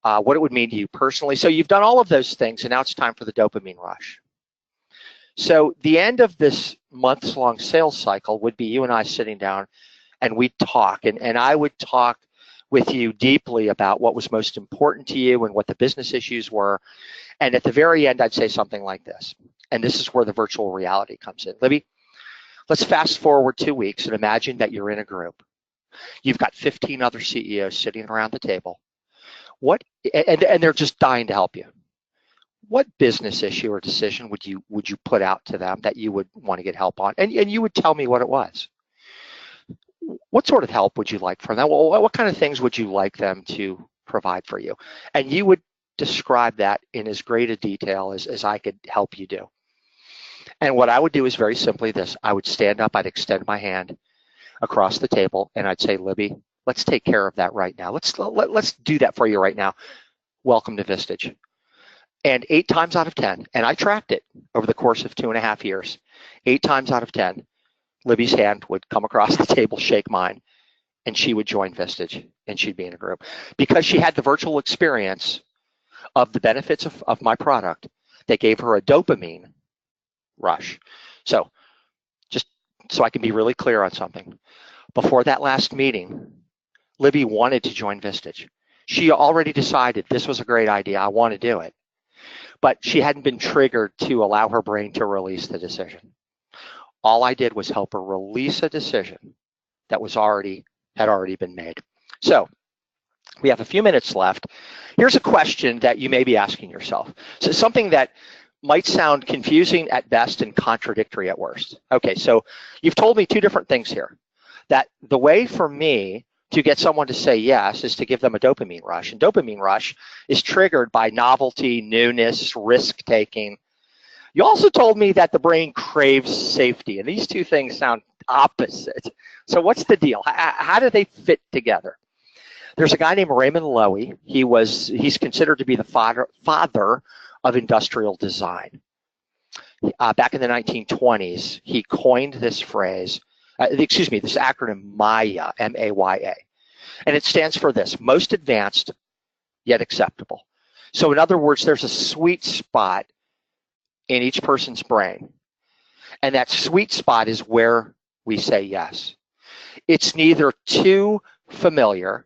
what it would mean to you personally. So you've done all of those things, and now it's time for the dopamine rush. So the end of this months-long sales cycle would be you and I sitting down, and we'd talk, and I would talk with you deeply about what was most important to you and what the business issues were. And at the very end, I'd say something like this. And this is where the virtual reality comes in. Libby, let's fast forward 2 weeks and imagine that you're in a group. You've got 15 other CEOs sitting around the table. And they're just dying to help you. What business issue or decision would you put out to them that you would want to get help on? And you would tell me what it was. What sort of help would you like from them? Well, what kind of things would you like them to provide for you? And you would describe that in as great a detail as I could help you do. And what I would do is very simply this. I would stand up, I'd extend my hand across the table, and I'd say, Libby, let's take care of that right now. Let's do that for you right now. Welcome to Vistage. And 8 times out of 10, and I tracked it over the course of 2.5 years, 8 times out of 10, Libby's hand would come across the table, shake mine, and she would join Vistage, and she'd be in a group. Because she had the virtual experience of the benefits of my product that gave her a dopamine rush. So just so I can be really clear on something, before that last meeting, Libby wanted to join Vistage. She already decided this was a great idea. I want to do it. But she hadn't been triggered to allow her brain to release the decision. All I did was help her release a decision that had already been made. So we have a few minutes left. Here's a question that you may be asking yourself. So something that might sound confusing at best and contradictory at worst. Okay, so you've told me 2 different things here. That the way for me to get someone to say yes is to give them a dopamine rush. And dopamine rush is triggered by novelty, newness, risk-taking. You also told me that the brain craves safety, and these 2 things sound opposite. So what's the deal? How do they fit together? There's a guy named Raymond Loewy. He's considered to be the father of industrial design. Back in the 1920s, he coined this phrase, this acronym MAYA, M-A-Y-A. And it stands for this: most advanced, yet acceptable. So in other words, there's a sweet spot in each person's brain. And that sweet spot is where we say yes. It's neither too familiar,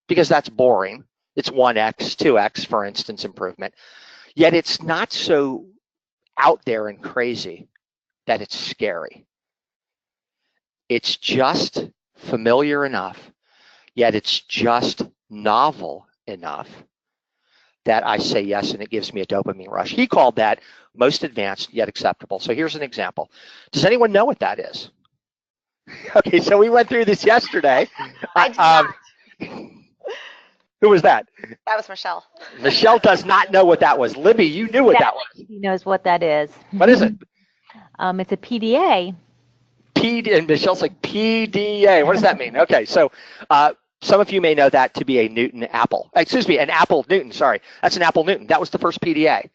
because that's boring. It's 1x, 2x, for instance, improvement. Yet it's not so out there and crazy that it's scary. It's just familiar enough, yet it's just novel enough that I say yes, and it gives me a dopamine rush. He called that most advanced yet acceptable. So here's an example. Does anyone know what that is? Okay, so we went through this yesterday. I do not. Who was that? That was Michelle. Michelle does not know what that was. Libby, you knew what that was. He knows what that is. What is it? It's a PDA. And Michelle's like, PDA. What does that mean? Okay, so some of you may know that to be a Newton Apple. Excuse me, an Apple Newton, sorry. That's an Apple Newton. That was the first PDA.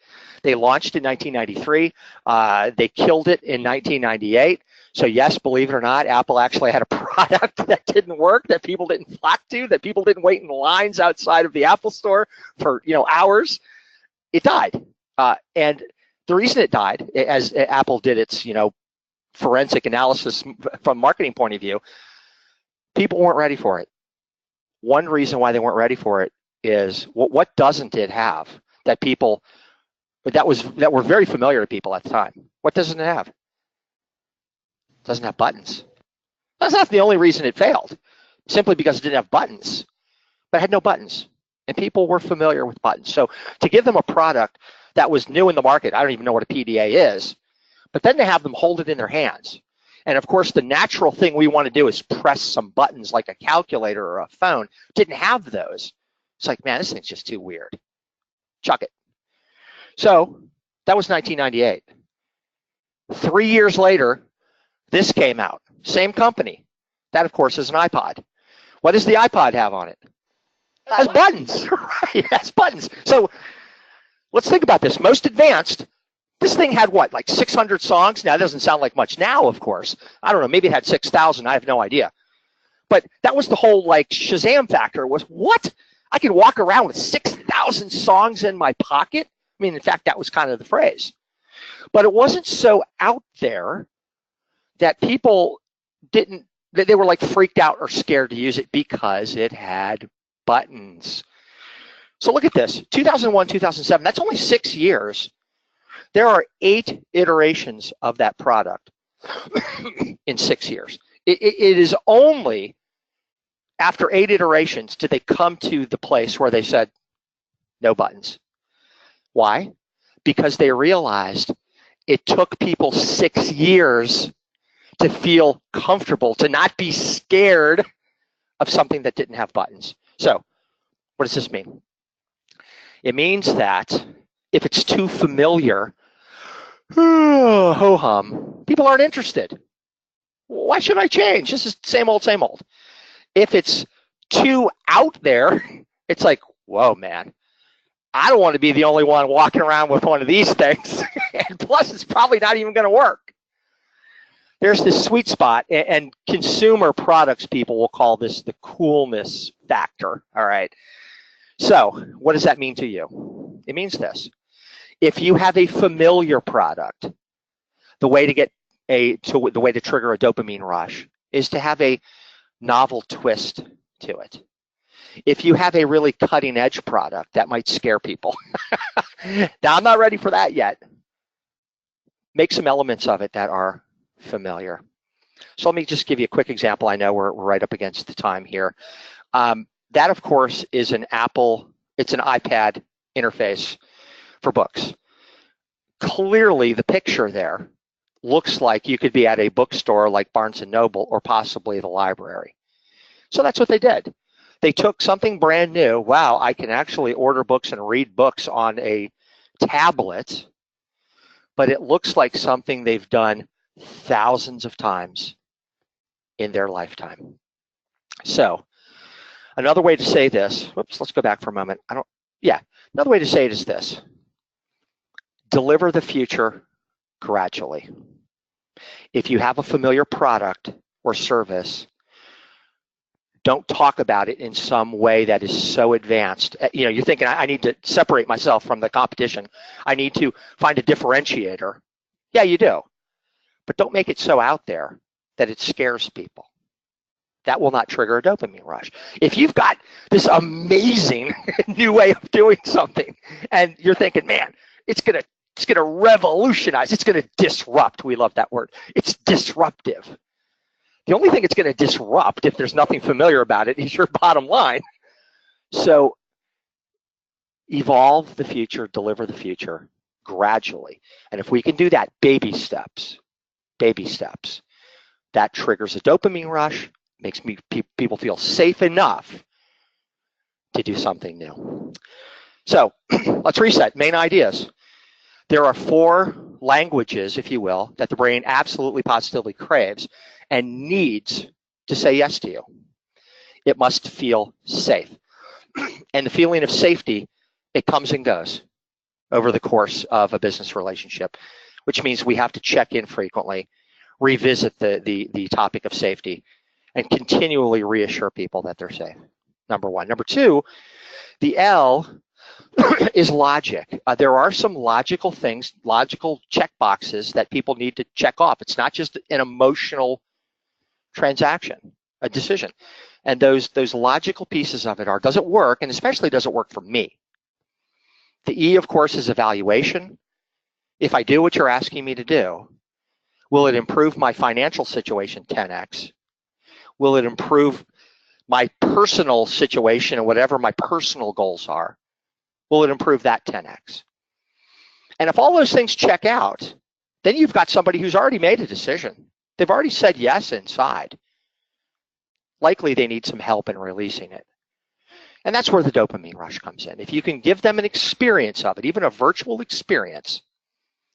They launched in 1993. They killed it in 1998. So yes, believe it or not, Apple actually had a product that didn't work, that people didn't flock to, that people didn't wait in lines outside of the Apple store for hours. It died. And the reason it died, as Apple did its forensic analysis from a marketing point of view, people weren't ready for it. One reason why they weren't ready for it is what doesn't it have that were very familiar to people at the time? What doesn't it have? It doesn't have buttons. That's not the only reason it failed, simply because it didn't have buttons, but it had no buttons, and people were familiar with buttons. So to give them a product that was new in the market, I don't even know what a PDA is, but then to have them hold it in their hands. And of course, the natural thing we want to do is press some buttons like a calculator or a phone. Didn't have those. It's like, man, this thing's just too weird. Chuck it. So that was 1998. 3 years later, this came out. Same company. That, of course, is an iPod. What does the iPod have on it? It has buttons. Right, it has buttons. So let's think about this. Most advanced. This thing had what, like 600 songs? Now, that doesn't sound like much now, of course. I don't know, maybe it had 6,000. I have no idea. But that was the whole like Shazam factor was, what? I can walk around with 6,000 songs in my pocket? I mean, in fact, that was kind of the phrase. But it wasn't so out there that people they were like freaked out or scared to use it because it had buttons. So look at this, 2001, 2007, that's only 6 years. There are 8 iterations of that product in 6 years. It is only after 8 iterations did they come to the place where they said, no buttons. Why? Because they realized it took people 6 years to feel comfortable, to not be scared of something that didn't have buttons. So what does this mean? It means that if it's too familiar, ho-hum, people aren't interested. Why should I change? This is same old, same old. If it's too out there, it's like, whoa, man, I don't want to be the only one walking around with one of these things. And plus, it's probably not even going to work. There's this sweet spot, and consumer products people will call this the coolness factor, all right? So what does that mean to you? It means this. If you have a familiar product, the way to trigger a dopamine rush is to have a novel twist to it. If you have a really cutting edge product, that might scare people. Now, I'm not ready for that yet. Make some elements of it that are familiar. So let me just give you a quick example. I know we're right up against the time here. That, of course, is an it's an iPad interface for books. Clearly, the picture there looks like you could be at a bookstore like Barnes & Noble or possibly the library. So that's what they did. They took something brand new. Wow, I can actually order books and read books on a tablet, but it looks like something they've done thousands of times in their lifetime. So another way to say this, whoops, let's go back for a moment. Another way to say it is this. Deliver the future gradually. If you have a familiar product or service, don't talk about it in some way that is so advanced. You're thinking, I need to separate myself from the competition. I need to find a differentiator. Yeah, you do. But don't make it so out there that it scares people. That will not trigger a dopamine rush. If you've got this amazing new way of doing something and you're thinking, man, it's gonna revolutionize, it's gonna disrupt. We love that word. It's disruptive. The only thing it's going to disrupt, if there's nothing familiar about it, is your bottom line. So evolve the future, deliver the future gradually. And if we can do that, baby steps, that triggers a dopamine rush, makes people feel safe enough to do something new. So let's reset. Main ideas. There are 4 languages, if you will, that the brain absolutely positively craves and needs to say yes to you. It must feel safe. And the feeling of safety, it comes and goes over the course of a business relationship, which means we have to check in frequently, revisit the topic of safety, and continually reassure people that they're safe. Number 1. Number 2, the L is logic. There are some logical things, logical check boxes that people need to check off. It's not just an emotional transaction, a decision. And those logical pieces of it are, does it work? And especially, does it work for me? The E, of course, is evaluation. If I do what you're asking me to do, will it improve my financial situation 10x? Will it improve my personal situation and whatever my personal goals are? Will it improve that 10x? And if all those things check out, then you've got somebody who's already made a decision. They've already said yes inside. Likely they need some help in releasing it. And that's where the dopamine rush comes in. If you can give them an experience of it, even a virtual experience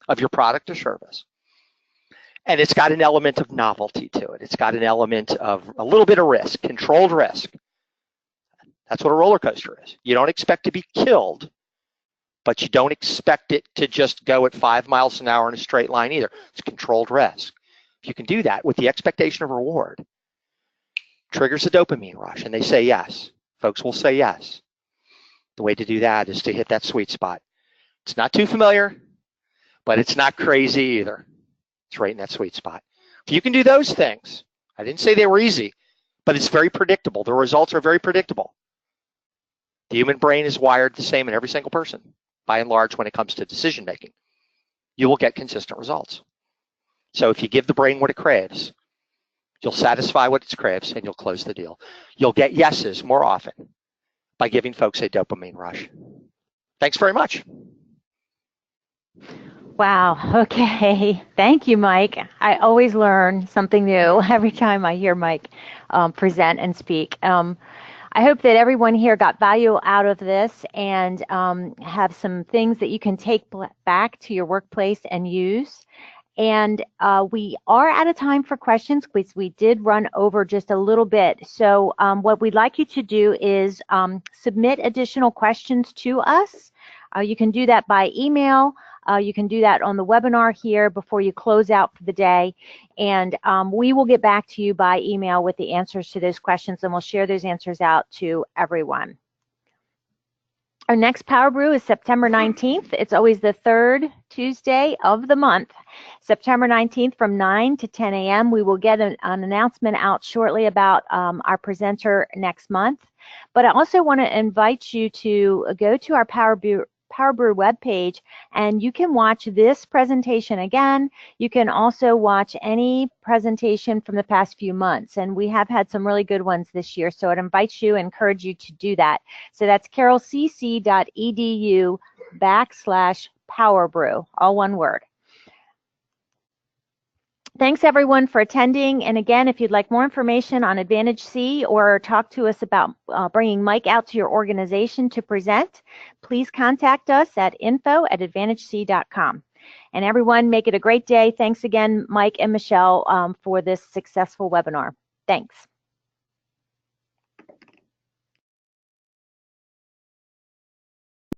of your product or service, and it's got an element of novelty to it. It's got an element of a little bit of risk, controlled risk. That's what a roller coaster is. You don't expect to be killed, but you don't expect it to just go at 5 miles an hour in a straight line either. It's controlled risk. If you can do that with the expectation of reward, triggers a dopamine rush, and they say yes. Folks will say yes. The way to do that is to hit that sweet spot. It's not too familiar, but it's not crazy either. It's right in that sweet spot. If you can do those things, I didn't say they were easy, but it's very predictable. The results are very predictable. The human brain is wired the same in every single person, by and large, when it comes to decision making. You will get consistent results. So if you give the brain what it craves, you'll satisfy what it craves, and you'll close the deal. You'll get yeses more often by giving folks a dopamine rush. Thanks very much. Wow. Okay. Thank you, Mike. I always learn something new every time I hear Mike present and speak. I hope that everyone here got value out of this and have some things that you can take back to your workplace and use. And we are out of time for questions because we did run over just a little bit. So what we'd like you to do is submit additional questions to us. You can do that by email. You can do that on the webinar here before you close out for the day. And we will get back to you by email with the answers to those questions, and we'll share those answers out to everyone. Our next PowerBrew is September 19th. It's always the third Tuesday of the month. September 19th from 9 to 10 a.m. We will get an announcement out shortly about our presenter next month. But I also want to invite you to go to our PowerBrew webpage, and you can watch this presentation again. You can also watch any presentation from the past few months, and we have had some really good ones this year, so I'd invite you, encourage you to do that. So that's carrollcc.edu/PowerBrew, all one word. Thanks everyone for attending, and again, if you'd like more information on Advantage C or talk to us about bringing Mike out to your organization to present, please contact us at info@advantagec.com. And everyone, make it a great day. Thanks again, Mike and Michelle, for this successful webinar. Thanks.